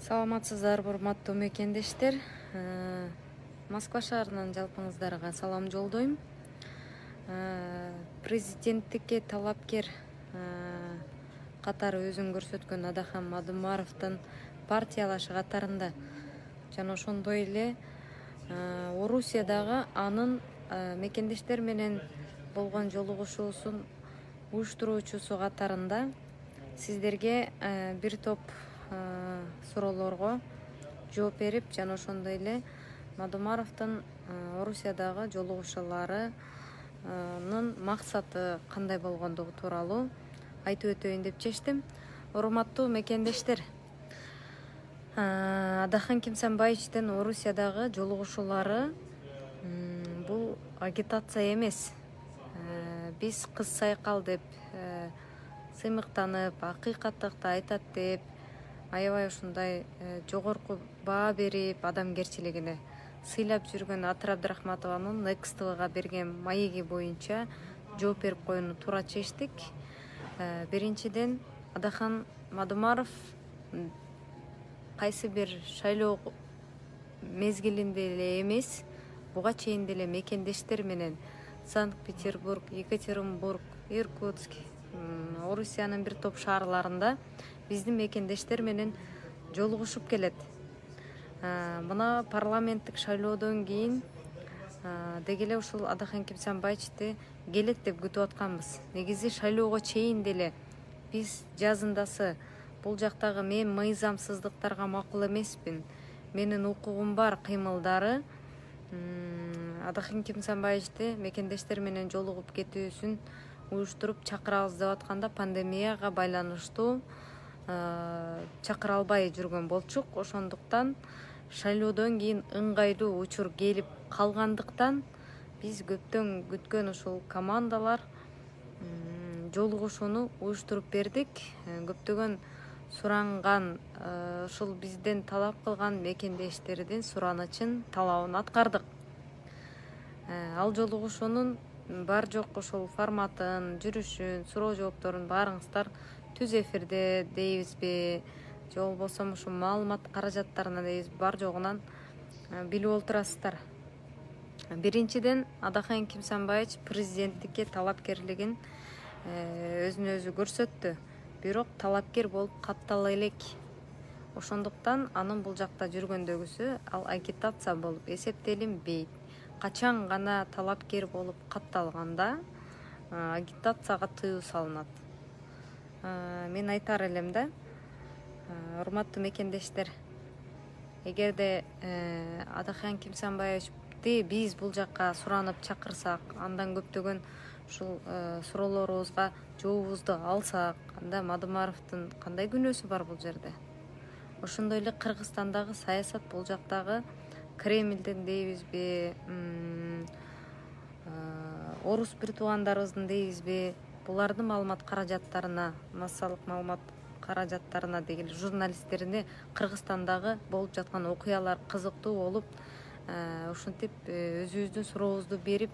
Саламатсыздарбы, урматтуу мекендештер. Москва шаарынан жалпыңыздарга салам жолдойм. Президенттикке талапкер катары өзүн көрсөткөн Адахан Мадумаровдун партиялашы катарында жана ошондой эле Орусиядагы анын мекендештер менен болгон жолугушуусун уюштуруучусу катарында сиздерге бир топ суроолорго жооп берип, жана ошондой эле Мадумаровдун Орусиядагы жолугушууларынын максаты кандай болгондугу тууралуу айтып өтөйүн деп чечтим. Урматтуу мекендештер, Адахан Кимсанбаевичтин Орусиядагы жолугушуулары бул агитация эмес. Биз кыз сайкал деп сыймыктанып, акыйкаттыкты айтат деп, аябай ушундай жогорку баа берип, адамгерчилигине сыйлап жүргөн Атыр Абдрахматованын Next TVга берген маеги боюнча жооп берип коюуну туура чечтик. Биринчиден, Адахан Мадумаров кайсы бир шайлоо мезгилинде эле эмес, буга чейин деле мекендештер менен Санкт-Петербург, Екатеринбург, Иркутск, Орусиянын бир топ шаарларында биздин мекендештер менен жолугушуп келет. Мына парламенттик шайлоодон кийин деги эле ушул Адахан Кимсанбаевичти келет деп күтүп атканбыз. Негизи шайлоого чейин деле биз жазындасы бул жактагы мен мыйзамсыздыктарга макул эмеспин, менин укугум бар кыймылдары Адахан Кимсанбаевичти мекендештер менен жолугуп кетүүсүн уюштуруп чакырабыз деп атканда пандемияга байланыштуу чакыра албай жүргөн болчук. Ошондуктан шайлоодон кийин ыңгайлуу учур келип калгандыктан биз көптөн күткөн ушул командалар жолугушууну уюштуруп бердик. Көптөгөн суранган ушул бизден талап кылган мекендештердин суранычын, талабын аткардык. Ал жолугушуунун бар жок ушул форматын, жүрүшүн, суроо жоопторун баарыңыздар түз эфирде дейбизби, же болбосо ушул маалымат каражаттарына дейбизби, бар жогунан билип отурасыздар. Биринчиден, Адахан Кимсанбаевич президенттикке талапкерлигин өзүнө өзү көрсөттү, бирок талапкер болуп каттала элек. Ошондуктан анын бул жакта жүргөндөгүсү ал агитация болуп эсептелинбейт. Качан гана талапкер болуп катталганда агитацияга тыюу салынат. Мен айтар элем да, урматтуу мекендештер, эгерде Адахан Кимсанбаевичти биз бул жакка суранып чакырсак, андан көптөгөн ушул суроолорубузга жообубузду алсак, анда Мадумаровдун кандай күнөөсү бар бул жерде? Ошондой эле Кыргызстандагы саясат, бул жактагы Кремлдин дейбизби, орус бир туугандарыбыздын дейбизби, булардын маалымат каражаттарына, массалык маалымат каражаттарына деген журналисттерине Кыргызстандагы болуп жаткан окуялар кызыктуу болуп, ушинтип өзүбүздүн сурообузду берип,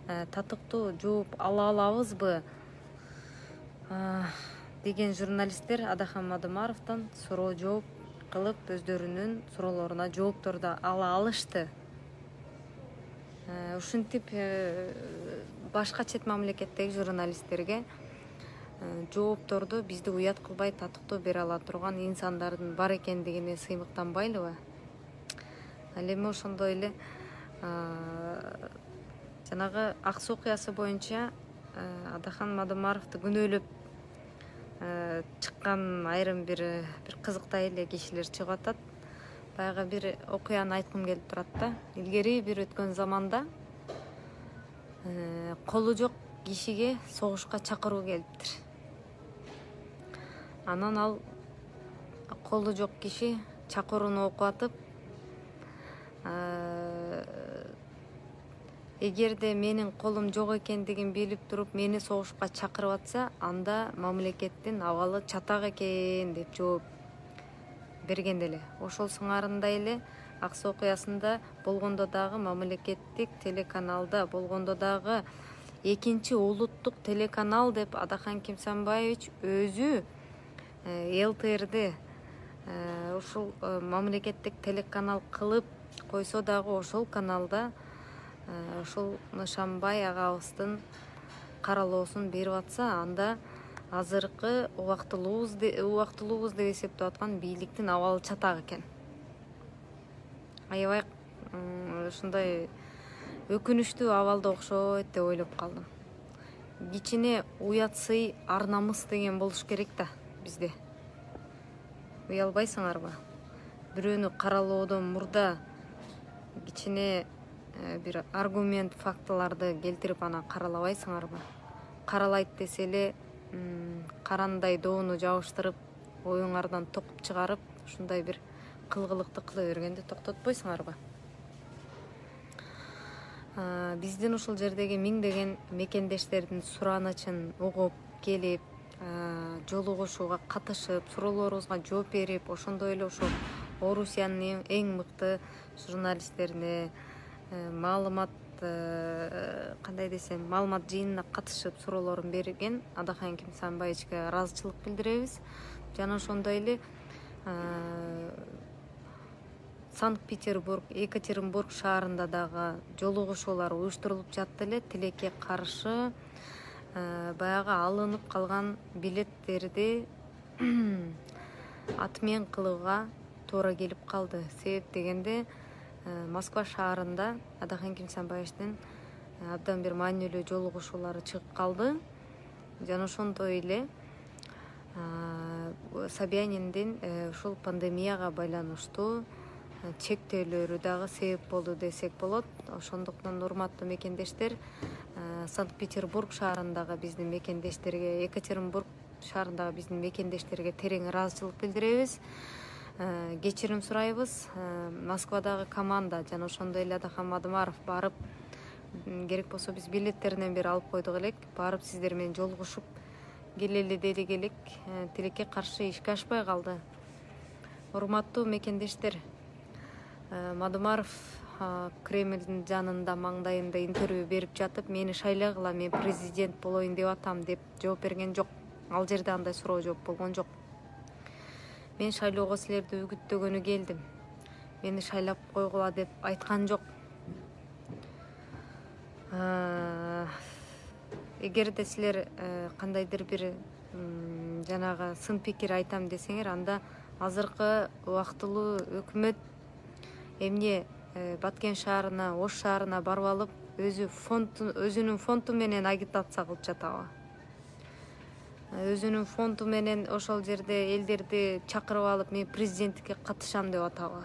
татыктуу жооп ала алабызбы деген журналисттер Адахан Мадумаровдон суроо жооп кылып, өздөрүнүн суроолоруна жоопторду ала алышты. Ушинтип башка чет мамлекеттеги журналисттерге жоопторду бизди уят кылбай татыктуу бере ала турган инсандардын бар экендигине сыймыктанбайлыбы? Ал эми ошондой эле жанагы ак суу окуясы боюнча Адахан Мадумаровду күнөөлөп чыккан айрым бир кызыктай эле кишилер чыгып атат. Баягы бир окуяны айткым келип турат да. Илгери бир өткөн заманда колу жок кишиге согушка чакыруу келиптир. Анан ал колу жок киши чакырууну окуп атып, эгерде менин колум жок экендигин билип туруп, мени согушка чакырып атса, анда мамлекеттин абалы чатак экен деп жооп берген эле. Ошол сыңарындай эле Аксы окуясында болгондо дагы, мамлекеттик телеканалда болгондо дагы, экинчи улуттук телеканал деп Адахан Кимсанбаевич өзү ЛТРди ушул мамлекеттик телеканал кылып койсо дагы, ошол каналда ушул Нышанбай агабыздын каралоосун берип атса, анда азыркы убактылуубуз деп эсептеп аткан бийликтин абалы чатак экен. Аябай ушундай өкүнүчтүү абалда окшойт деп ойлоп калдым. Кичине уят сый, ар намыс деген болуш керек да бизде. Уялбайсыңарбы? Бирөөнү каралоодон мурда кичине бир аргумент, фактыларды келтирип анан каралабайсыңарбы? Каралайт десе эле карандай доону жабыштырып, оюңардан токуп чыгарып, ушундай бир кылгылыкты кыла бергенде токтотпойсуңарбы? Биздин ушул жердеги миңдеген мекендештердин суранычын угуп келип, жолугушууга катышып, суроолорубузга жооп берип, ошондой эле ошол Орусиянын эң мыкты журналисттерине маалымат кандай десем, маалымат жыйынына катышып суроолорун берген Адахан Кимсанбаевичке ыраазычылык билдиребиз. Жана ошондой эле Санкт-Петербург, Екатеринбург шаарында дагы жолугушуулар уюштурулуп жатты эле. Тилекке каршы баягы алынып калган билеттерди отмен кылууга туура келип калды. Себеп дегенде Москва шаарында Адахан Кимсанбаевичтин абдан бир маанилүү жолугушуулары чыгып калды. Жана ошондой эле Собяниндин ушул пандемияга байланыштуу чектөөлөрү дагы себеп болду десек болот. Ошондуктан урматтуу мекендештер, Санкт-Петербург шаарындагы биздин мекендештерге, Екатеринбург шаарындагы биздин мекендештерге терең ыраазычылык билдиребиз. Кечирим сурайбыз. Москвадагы команда жана ошондой эле Адахан Мадымаров барып, керек болсо биз билеттеринен бери алып койдук элек, барып сиздер менен жолугушуп келели дедик элек. Тилекке каршы ишке ашпай калды. Урматтуу мекендештер, Мадымаров Кремлдин жанында, маңдайында интервью берип жатып, мени шайлагыла, мен президент болоюн деп атам деп жооп берген жок. Ал жерде андай суроо жооп болгон жок. Мен шайлоого силерди үгүттөгөнү келдим. Мени шайлап койгула деп айткан жок. Эгерде силер кандайдыр бир жанагы сын пикир айтам десеңер, анда азыркы убактылуу өкмөт эмне Баткен шаарына, Ош шаарына барып алып, өзүнүн фонту менен агитация кылып жатабы? Өзүнүн фонту менен ошол жерде элдерди чакырып алып, мен президенттикке катышам деп атабы?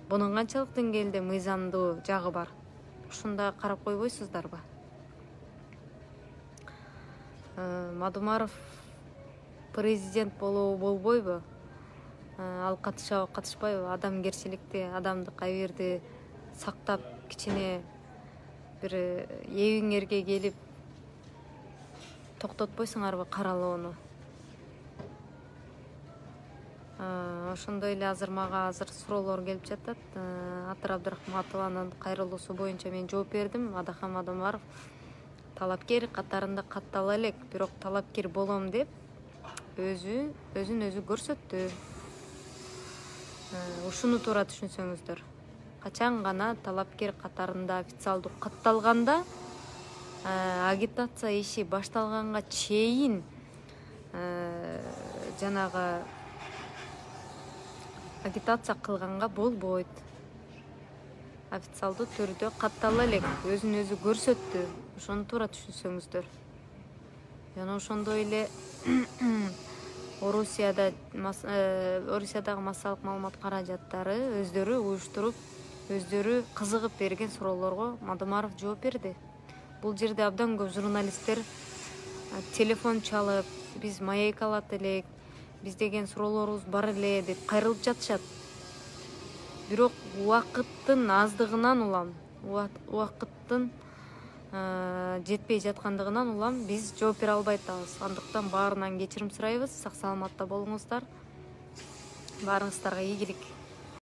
Бунун канчалык деңгээлде мыйзамдуу жагы бар? Ушунда карап койбойсуздарбы? Мадымаров президент болобу, болбойбу? Ал катышабы, катышпайбы? Адамгерчиликти, адамдык абийирди сактап, кичине бир эбиңерге келип токтотпойсуңарбы каралоону? Ошондой эле мага суроолор келип жатат. Атыр Абдрахматованын кайрылуусу боюнча мен жооп бердим. Адахан Мадымаров талапкер катарында каттала элек, бирок талапкер болом деп өзүн өзү көрсөттү. Ушуну туура түшүнсөңүздөр. Качан гана талапкер катарында официалдуу катталганда, агитация иши башталганга чейин жанагы агитация кылганга болбойт. Официалдуу түрдө каттала элек, өзүн өзү көрсөттү. Ошону туура түшүнсөңүздөр. Жана ошондой эле Орусиядагы массалык маалымат каражаттары өздөрү уюштуруп, өздөрү кызыгып берген суроолорго Мадымаров жооп берди. Бул жерде абдан көп журналисттер телефон чалып, биз маек алат элек, биз деген суроолорубуз бар эле деп кайрылып жатышат. Бирок убакыттын аздыгынан улам, убакыттын жетпей жаткандыгынан улам биз жооп бере албай атабыз. Андыктан баарынан кечирим сурайбыз. Сак саламатта болуңуздар. баарыңыздарга ийгилик.